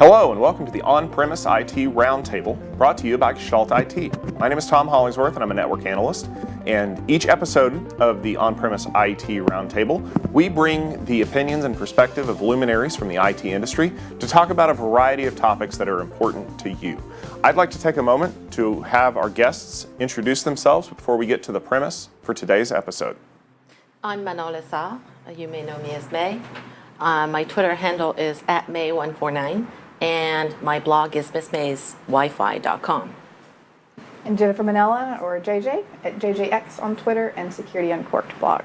Hello and welcome to the On-Premise IT Roundtable, brought to you by Gestalt IT. My name is Tom Hollingsworth and I'm a network analyst. And each episode of the On-Premise IT Roundtable, we bring the opinions and perspective of luminaries from the IT industry to talk about a variety of topics that are important to you. I'd like to take a moment to have our guests introduce themselves before we get to the premise for today's episode. I'm Manolisa. You may know me as May. My Twitter handle is @May149. And my blog is missmayswifi.com. And Jennifer Manella, or JJ, at JJX on Twitter and Security Uncorked blog.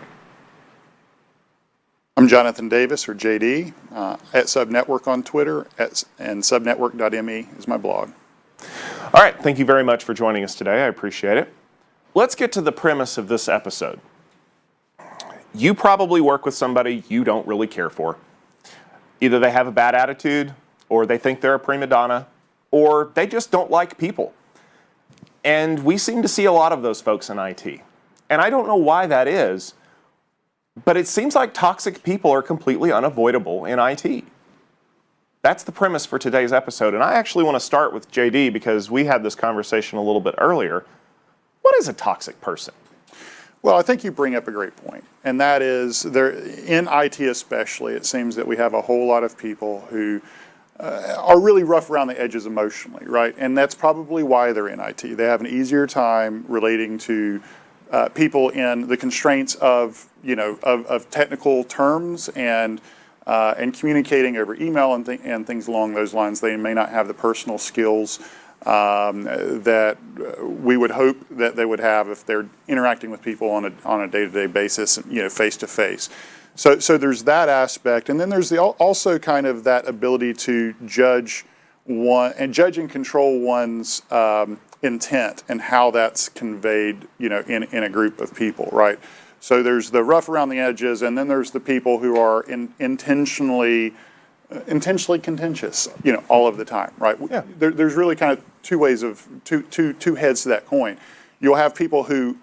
I'm Jonathan Davis, or JD, at Subnetwork on Twitter, and subnetwork.me is my blog. All right, thank you very much for joining us today. I appreciate it. Let's get to the premise of this episode. You probably work with somebody you don't really care for. Either they have a bad attitude, or they think they're a prima donna, or they just don't like people. And we seem to see a lot of those folks in IT. And I don't know why that is, but it seems like toxic people are completely unavoidable in IT. That's the premise for today's episode. And I actually want to start with JD because we had this conversation a little bit earlier. What is a toxic person? Well, I think you bring up a great point, and that is, in IT especially, it seems that we have a whole lot of people who are really rough around the edges emotionally, right? And that's probably why they're in IT. They have an easier time relating to people in the constraints of, of technical terms and communicating over email and things along those lines. They may not have the personal skills that we would hope that they would have if they're interacting with people on a day-to-day basis, face to face. So there's that aspect, and then there's also kind of that ability to judge and control one's intent and how that's conveyed, in a group of people, right? So there's the rough around the edges, and then there's the people who are intentionally contentious, all of the time, right? Yeah. There's really kind of two heads to that coin. You'll have people who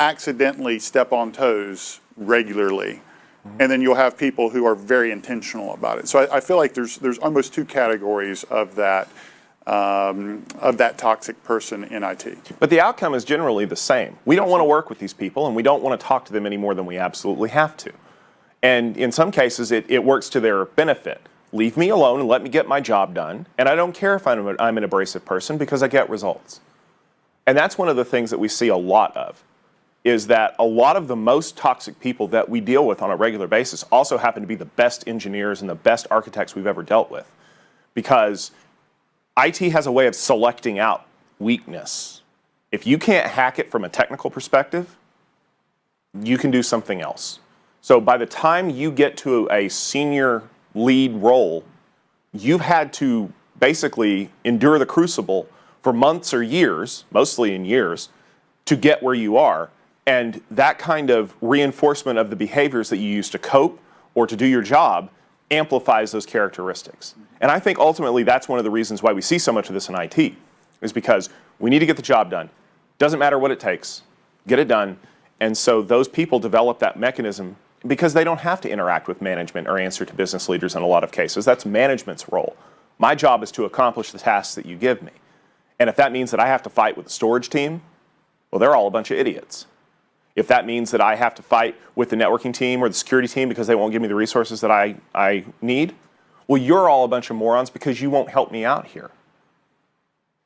accidentally step on toes regularly. And then you'll have people who are very intentional about it. So I feel like there's almost two categories of that toxic person in IT. But the outcome is generally the same. We don't want to work with these people, and we don't want to talk to them any more than we absolutely have to. And in some cases, it works to their benefit. Leave me alone and let me get my job done. And I don't care if I'm an abrasive person because I get results. And that's one of the things that we see a lot of, is that a lot of the most toxic people that we deal with on a regular basis also happen to be the best engineers and the best architects we've ever dealt with. Because IT has a way of selecting out weakness. If you can't hack it from a technical perspective, you can do something else. So by the time you get to a senior lead role, you've had to basically endure the crucible for months or years, mostly in years, to get where you are. And that kind of reinforcement of the behaviors that you use to cope or to do your job amplifies those characteristics. And I think ultimately that's one of the reasons why we see so much of this in IT, is because we need to get the job done. Doesn't matter what it takes, get it done. And so those people develop that mechanism because they don't have to interact with management or answer to business leaders in a lot of cases. That's management's role. My job is to accomplish the tasks that you give me. And if that means that I have to fight with the storage team, well, they're all a bunch of idiots. If that means that I have to fight with the networking team or the security team because they won't give me the resources that I need, well, you're all a bunch of morons because you won't help me out here.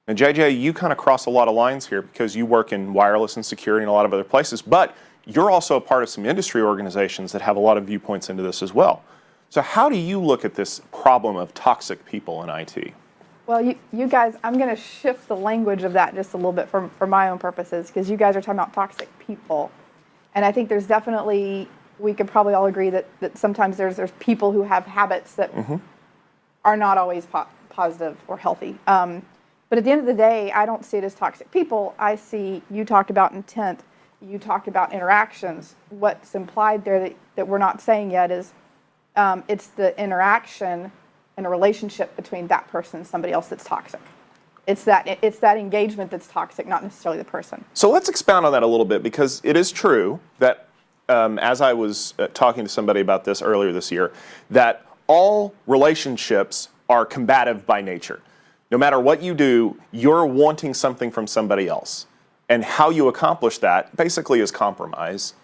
And JJ, you kind of cross a lot of lines here because you work in wireless and security and a lot of other places, but you're also a part of some industry organizations that have a lot of viewpoints into this as well. So how do you look at this problem of toxic people in IT? Well, you guys, I'm going to shift the language of that just a little bit for my own purposes, because you guys are talking about toxic people. And I think there's definitely, we could probably all agree that sometimes there's people who have habits that are not always positive or healthy. But at the end of the day, I don't see it as toxic people. I see, you talked about intent, you talked about interactions. What's implied there that we're not saying yet is it's the interaction and a relationship between that person and somebody else that's toxic. It's that engagement that's toxic, not necessarily the person. So let's expound on that a little bit, because it is true that, as I was talking to somebody about this earlier this year, that all relationships are combative by nature. No matter what you do, you're wanting something from somebody else. And how you accomplish that basically is compromise.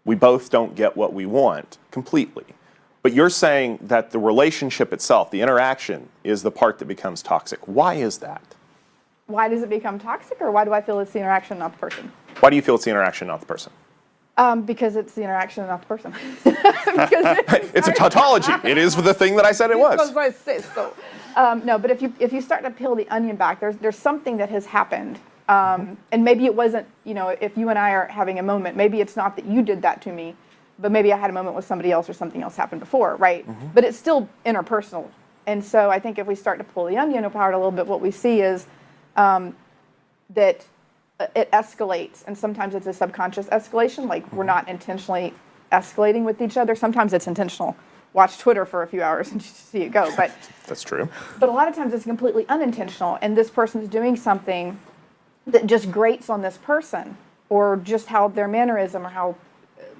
We both don't get what we want completely. But you're saying that the relationship itself, the interaction, is the part that becomes toxic. Why is that? Why does it become toxic, or why do I feel it's the interaction, not the person? Why do you feel it's the interaction, not the person? Because it's the interaction, not the person. It's a tautology. It is the thing that I said it was. Because I say so. No, but if you start to peel the onion back, there's something that has happened. And maybe it wasn't, if you and I are having a moment, maybe it's not that you did that to me, but maybe I had a moment with somebody else or something else happened before, right? But it's still interpersonal. And so I think if we start to pull the onion apart a little bit, what we see is that it escalates, and sometimes it's a subconscious escalation, like we're not intentionally escalating with each other. Sometimes it's intentional. Watch Twitter for a few hours and you see it go. But that's true. But a lot of times it's completely unintentional, and this person's doing something that just grates on this person, or just how their mannerism or how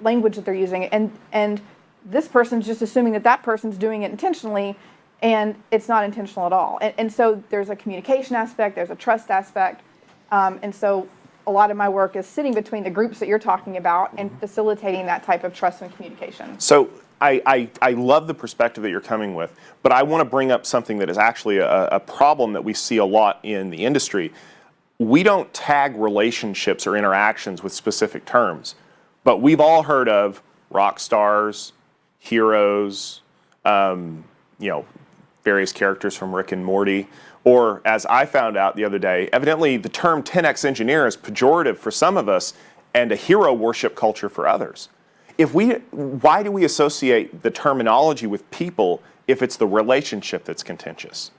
language that they're using, and this person's just assuming that person's doing it intentionally, and it's not intentional at all. And so there's a communication aspect, there's a trust aspect, and so a lot of my work is sitting between the groups that you're talking about and facilitating that type of trust and communication. So I love the perspective that you're coming with, but I want to bring up something that is actually a problem that we see a lot in the industry. We don't tag relationships or interactions with specific terms, but we've all heard of rock stars, heroes, various characters from Rick and Morty, or as I found out the other day, evidently the term 10x engineer is pejorative for some of us and a hero worship culture for others. Why do we associate the terminology with people if it's the relationship that's contentious?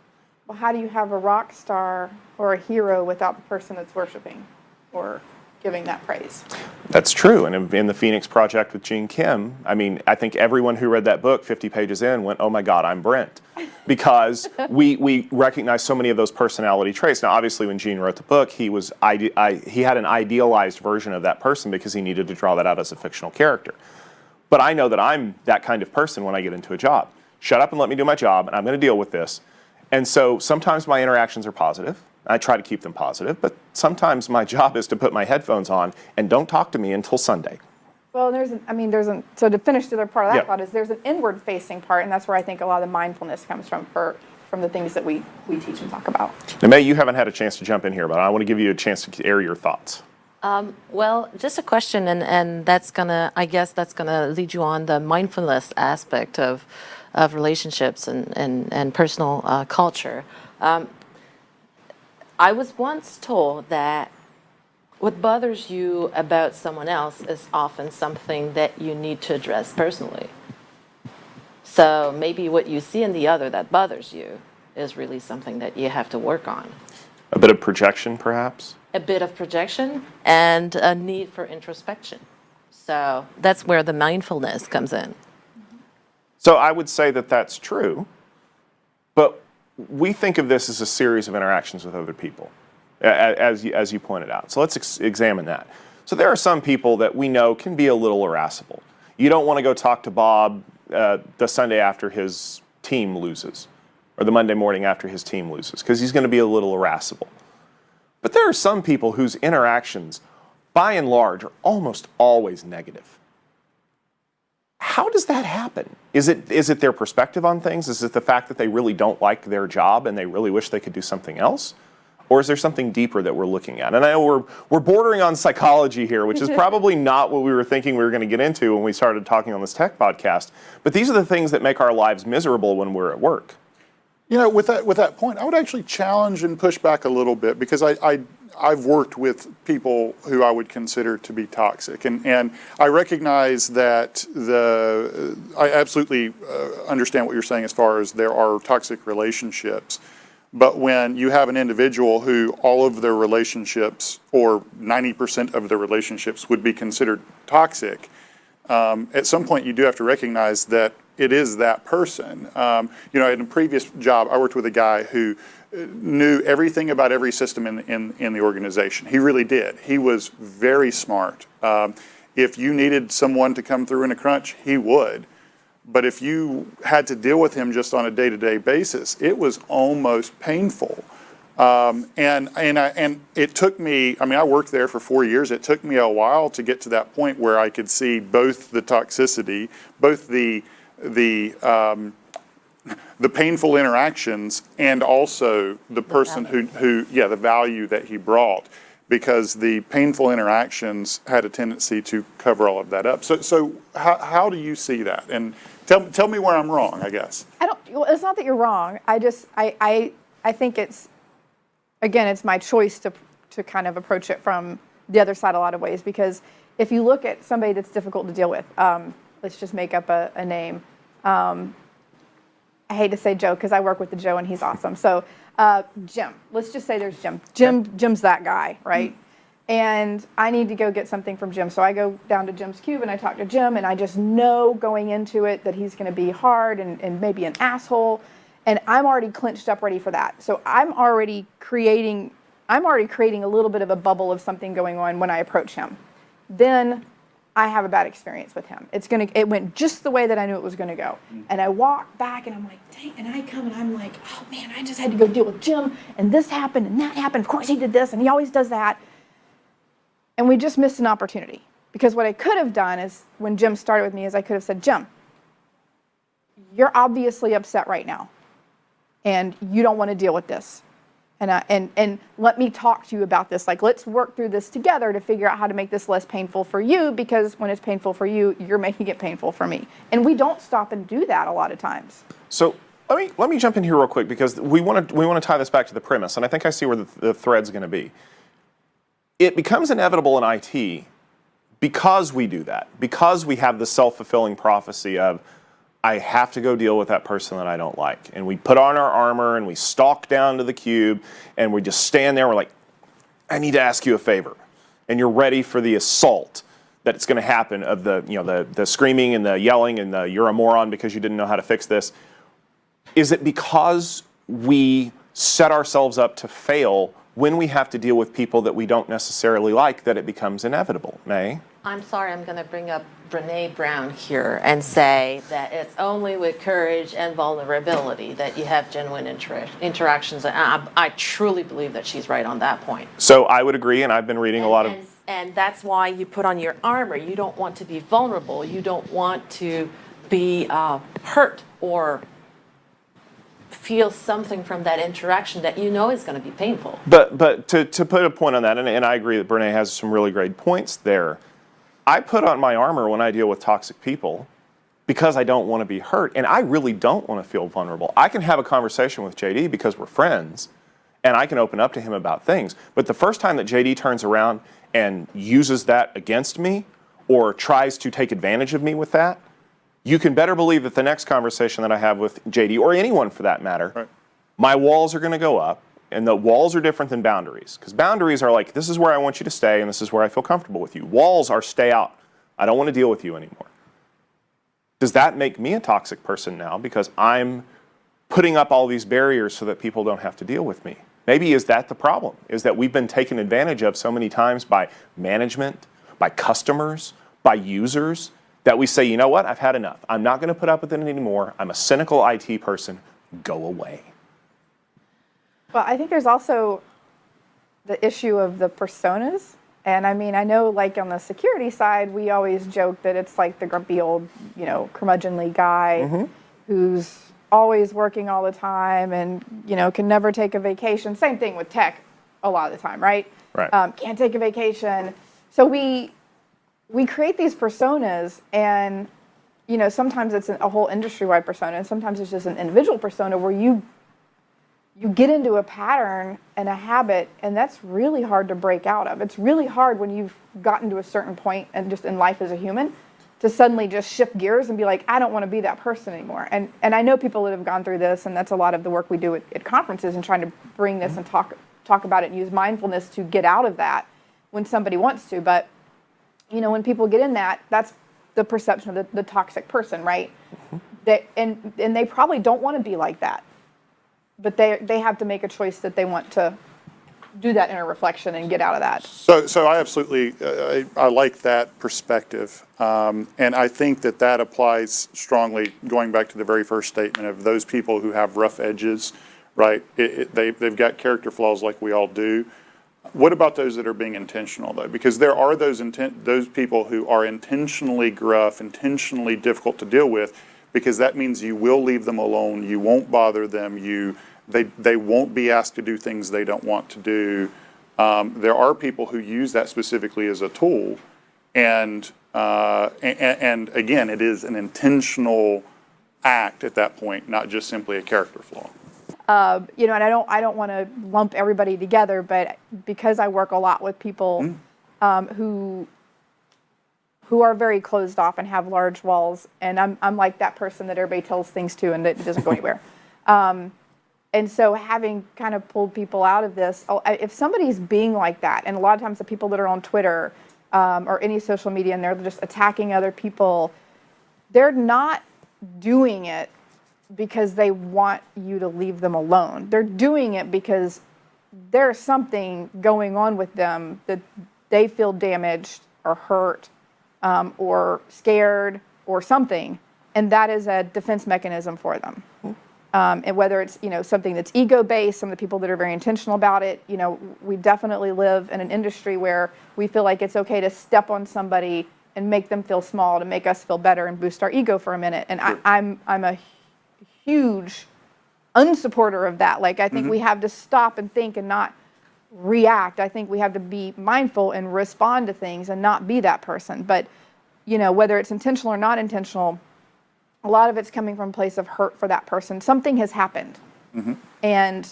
Well, how do you have a rock star or a hero without the person that's worshiping or giving that praise? That's true. And in the Phoenix Project with Gene Kim, I think everyone who read that book 50 pages in went, oh my God, I'm Brent. Because we recognize so many of those personality traits. Now, obviously, when Gene wrote the book, he had an idealized version of that person because he needed to draw that out as a fictional character. But I know that I'm that kind of person when I get into a job. Shut up and let me do my job, and I'm going to deal with this. And so sometimes my interactions are positive. I try to keep them positive, but sometimes my job is to put my headphones on and don't talk to me until Sunday. Well, so to finish the other part of that thought is there's an inward-facing part, and that's where I think a lot of the mindfulness comes from the things that we teach and talk about. Now, May, you haven't had a chance to jump in here, but I want to give you a chance to air your thoughts. Well, just a question, and that's gonna lead you on the mindfulness aspect of relationships and personal culture. I was once told that what bothers you about someone else is often something that you need to address personally. So maybe what you see in the other that bothers you is really something that you have to work on. A bit of projection, perhaps? A bit of projection and a need for introspection. So that's where the mindfulness comes in. So I would say that that's true, but we think of this as a series of interactions with other people, as you pointed out. So let's examine that. So there are some people that we know can be a little irascible. You don't want to go talk to Bob the Sunday after his team loses, or the Monday morning after his team loses, because he's going to be a little irascible. But there are some people whose interactions, by and large, are almost always negative. How does that happen? Is it their perspective on things? Is it the fact that they really don't like their job and they really wish they could do something else? Or is there something deeper that we're looking at? And I know we're bordering on psychology here, which is probably not what we were thinking we were going to get into when we started talking on this tech podcast. But these are the things that make our lives miserable when we're at work. With that point, I would actually challenge and push back a little bit, because I've worked with people who I would consider to be toxic, and I recognize that I absolutely understand what you're saying as far as there are toxic relationships, but when you have an individual who all of their relationships, or 90% of their relationships, would be considered toxic, at some point you do have to recognize that it is that person. In a previous job, I worked with a guy who knew everything about every system in the organization. He really did. He was very smart. If you needed someone to come through in a crunch, he would. But if you had to deal with him just on a day-to-day basis, it was almost painful. And it took me, I mean, I worked there for 4 years. It took me a while to get to that point where I could see both the toxicity, both the painful interactions, and also the person who, the value that he brought, because the painful interactions had a tendency to cover all of that up. So how do you see that? And tell me where I'm wrong, I guess. Well, it's not that you're wrong. I think it's, again, it's my choice to kind of approach it from the other side a lot of ways, because if you look at somebody that's difficult to deal with, let's just make up a name. I hate to say Joe because I work with the Joe and he's awesome. So Jim, let's just say there's Jim. Jim's that guy, right? And I need to go get something from Jim. So I go down to Jim's cube and I talk to Jim, and I just know going into it that he's going to be hard and maybe an asshole. And I'm already clinched up ready for that. So I'm already creating a little bit of a bubble of something going on when I approach him. Then I have a bad experience with him. It went just the way that I knew it was going to go. And I walk back and I'm like, dang, and I come and I'm like, oh man, I just had to go deal with Jim, and this happened and that happened. Of course he did this and he always does that. And we just missed an opportunity, because what I could have done is, when Jim started with me, is I could have said, Jim, you're obviously upset right now and you don't want to deal with this. And let me talk to you about this. Like, let's work through this together to figure out how to make this less painful for you, because when it's painful for you, you're making it painful for me. And we don't stop and do that a lot of times. So let me jump in here real quick, because we want to tie this back to the premise, and I think I see where the thread's going to be. It becomes inevitable in IT because we do that, because we have the self-fulfilling prophecy of, I have to go deal with that person that I don't like. And we put on our armor and we stalk down to the cube and we just stand there. We're like, I need to ask you a favor. And you're ready for the assault that's going to happen, of the screaming and the yelling and the you're a moron because you didn't know how to fix this. Is it because we set ourselves up to fail when we have to deal with people that we don't necessarily like that it becomes inevitable? May? I'm sorry, I'm going to bring up Brene Brown here and say that it's only with courage and vulnerability that you have genuine interactions. And I truly believe that she's right on that point. So I would agree, and I've been reading a lot of... And that's why you put on your armor. You don't want to be vulnerable. You don't want to be hurt or feel something from that interaction that you know is going to be painful. But to put a point on that, and I agree that Brene has some really great points there, I put on my armor when I deal with toxic people because I don't want to be hurt, and I really don't want to feel vulnerable. I can have a conversation with JD because we're friends, and I can open up to him about things. But the first time that JD turns around and uses that against me or tries to take advantage of me with that, you can better believe that the next conversation that I have with JD, or anyone for that matter, right, my walls are going to go up. And the walls are different than boundaries, because boundaries are like, this is where I want you to stay and this is where I feel comfortable with you. Walls are stay out. I don't want to deal with you anymore. Does that make me a toxic person now because I'm putting up all these barriers so that people don't have to deal with me? Maybe is that the problem, is that we've been taken advantage of so many times by management, by customers, by users, that we say, you know what, I've had enough. I'm not going to put up with it anymore. I'm a cynical IT person. Go away. Well, I think there's also the issue of the personas. And I mean, I know like on the security side, we always joke that it's like the grumpy old, curmudgeonly guy who's always working all the time and, can never take a vacation. Same thing with tech a lot of the time, right? Right. Can't take a vacation. So we create these personas, and, sometimes it's a whole industry-wide persona, and sometimes it's just an individual persona where you get into a pattern and a habit, and that's really hard to break out of. It's really hard when you've gotten to a certain point and just in life as a human to suddenly just shift gears and be like, I don't want to be that person anymore. And I know people that have gone through this, and that's a lot of the work we do at conferences and trying to bring this and talk about it and use mindfulness to get out of that when somebody wants to. But, when people get in that, that's the perception of the toxic person, right? And they probably don't want to be like that. But they have to make a choice that they want to do that inner reflection and get out of that. So I absolutely, I like that perspective. And I think that applies strongly, going back to the very first statement of those people who have rough edges, right? They've got character flaws like we all do. What about those that are being intentional, though? Because there are those people who are intentionally gruff, intentionally difficult to deal with, because that means you will leave them alone, you won't bother them, they won't be asked to do things they don't want to do. There are people who use that specifically as a tool, and again, it is an intentional act at that point, not just simply a character flaw. And I don't want to lump everybody together, but because I work a lot with people who are very closed off and have large walls, and I'm like that person that everybody tells things to and it doesn't go anywhere. And so having kind of pulled people out of this, if somebody's being like that, and a lot of times the people that are on Twitter or any social media and they're just attacking other people, they're not doing it because they want you to leave them alone. They're doing it because there's something going on with them that they feel damaged or hurt or scared or something, and that is a defense mechanism for them. And whether it's something that's ego-based, some of the people that are very intentional about it, we definitely live in an industry where we feel like it's okay to step on somebody and make them feel small to make us feel better and boost our ego for a minute. And I'm a huge unsupporter of that. Like, I think we have to stop and think and not react. I think we have to be mindful and respond to things and not be that person. But, whether it's intentional or not intentional, a lot of it's coming from a place of hurt for that person. Something has happened, and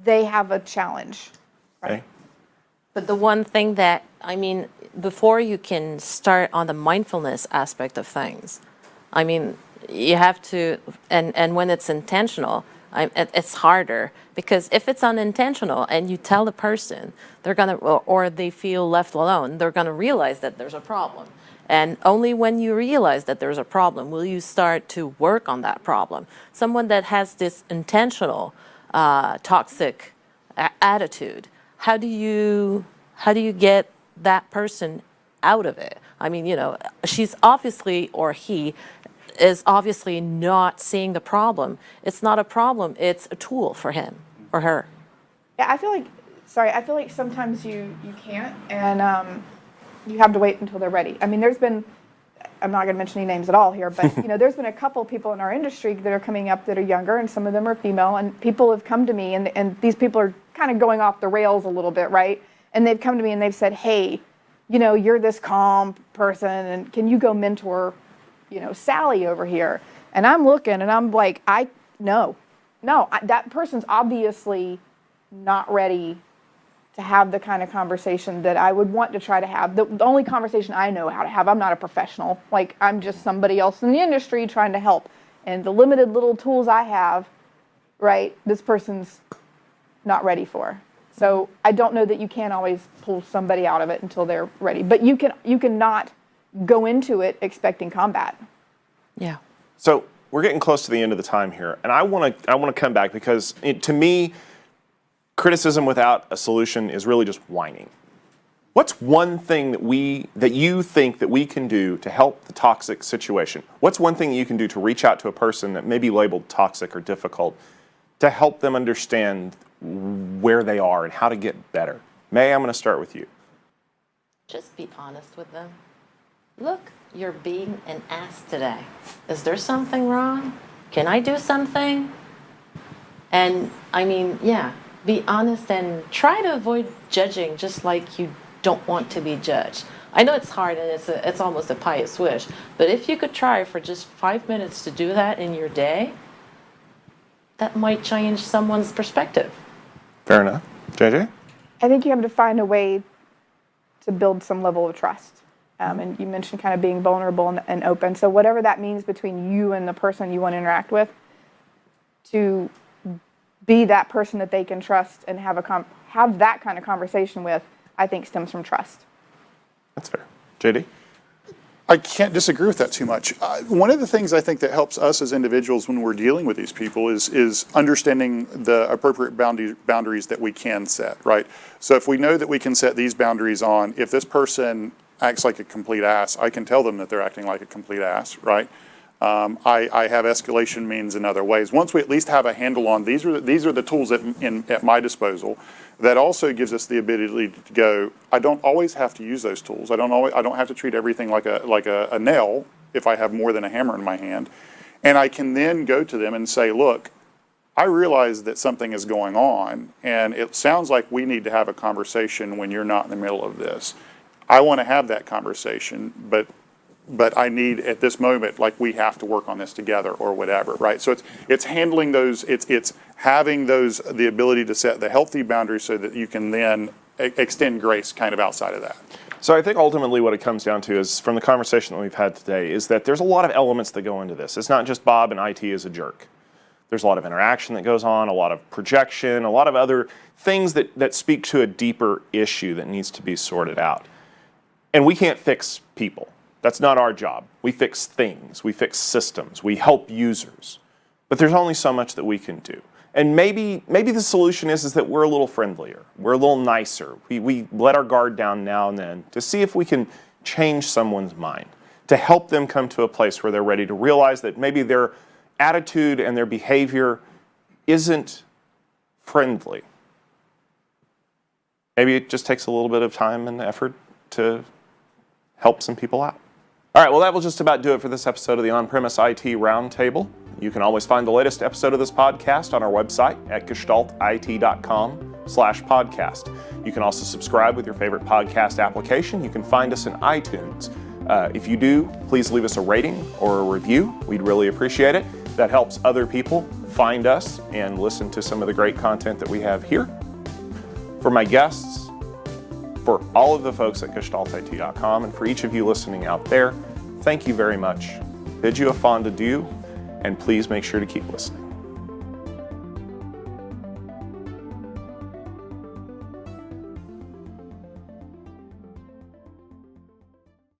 they have a challenge. Right? Okay. But the one thing that, before you can start on the mindfulness aspect of things, you have to, and when it's intentional, it's harder, because if it's unintentional and you tell the person, they're gonna, or they feel left alone, they're gonna realize that there's a problem. And only when you realize that there's a problem will you start to work on that problem. Someone that has this intentional toxic attitude, how do you get that person out of it? She's obviously, or he is obviously not seeing the problem. It's not a problem, it's a tool for him or her. Yeah, I feel like sometimes you can't, and you have to wait until they're ready. There's been, I'm not going to mention any names at all here, but there's been a couple people in our industry that are coming up that are younger, and some of them are female, and people have come to me, and these people are kind of going off the rails a little bit, right? And they've come to me and they've said, hey, you're this calm person, and can you go mentor, Sally over here? And I'm looking and I'm like, no, that person's obviously not ready to have the kind of conversation that I would want to try to have. The only conversation I know how to have, I'm not a professional. Like, I'm just somebody else in the industry trying to help. And the limited little tools I have, right, this person's not ready for. So I don't know that you can always pull somebody out of it until they're ready. But you can not go into it expecting combat. Yeah. So we're getting close to the end of the time here, and I want to come back because to me, criticism without a solution is really just whining. What's one thing that you think that we can do to help the toxic situation? What's one thing you can do to reach out to a person that may be labeled toxic or difficult to help them understand where they are and how to get better? May, I'm going to start with you. Just be honest with them. Look, you're being an ass today. Is there something wrong? Can I do something? And be honest and try to avoid judging, just like you don't want to be judged. I know it's hard and it's almost a pious wish, but if you could try for just 5 minutes to do that in your day, that might change someone's perspective. Fair enough. JJ? I think you have to find a way to build some level of trust. And you mentioned kind of being vulnerable and open. So whatever that means between you and the person you want to interact with, to be that person that they can trust and have that kind of conversation with, I think stems from trust. That's fair. JD? I can't disagree with that too much. One of the things I think that helps us as individuals when we're dealing with these people is understanding the appropriate boundaries that we can set, right? So if we know that we can set these boundaries on, if this person acts like a complete ass, I can tell them that they're acting like a complete ass, right? I have escalation means in other ways. Once we at least have a handle on these are the tools at my disposal, that also gives us the ability to go, I don't always have to use those tools. I don't have to treat everything like a nail if I have more than a hammer in my hand. And I can then go to them and say, look, I realize that something is going on, and it sounds like we need to have a conversation when you're not in the middle of this. I want to have that conversation, but I need at this moment, like, we have to work on this together or whatever, right? So it's handling those, it's having those, the ability to set the healthy boundaries so that you can then extend grace kind of outside of that. So I think ultimately what it comes down to is, from the conversation that we've had today, is that there's a lot of elements that go into this. It's not just Bob and IT as a jerk. There's a lot of interaction that goes on, a lot of projection, a lot of other things that speak to a deeper issue that needs to be sorted out. And we can't fix people. That's not our job. We fix things, we fix systems, we help users. But there's only so much that we can do. And maybe the solution is that we're a little friendlier, we're a little nicer. We let our guard down now and then to see if we can change someone's mind, to help them come to a place where they're ready to realize that maybe their attitude and their behavior isn't friendly. Maybe it just takes a little bit of time and effort to help some people out. All right, well, that will just about do it for this episode of the On-Premise IT Roundtable. You can always find the latest episode of this podcast on our website at gestaltit.com/podcast. You can also subscribe with your favorite podcast application. You can find us in iTunes. If you do, please leave us a rating or a review. We'd really appreciate it. That helps other people find us and listen to some of the great content that we have here. For my guests, for all of the folks at gestaltit.com, and for each of you listening out there, thank you very much. Bid you a fond adieu, and please make sure to keep listening.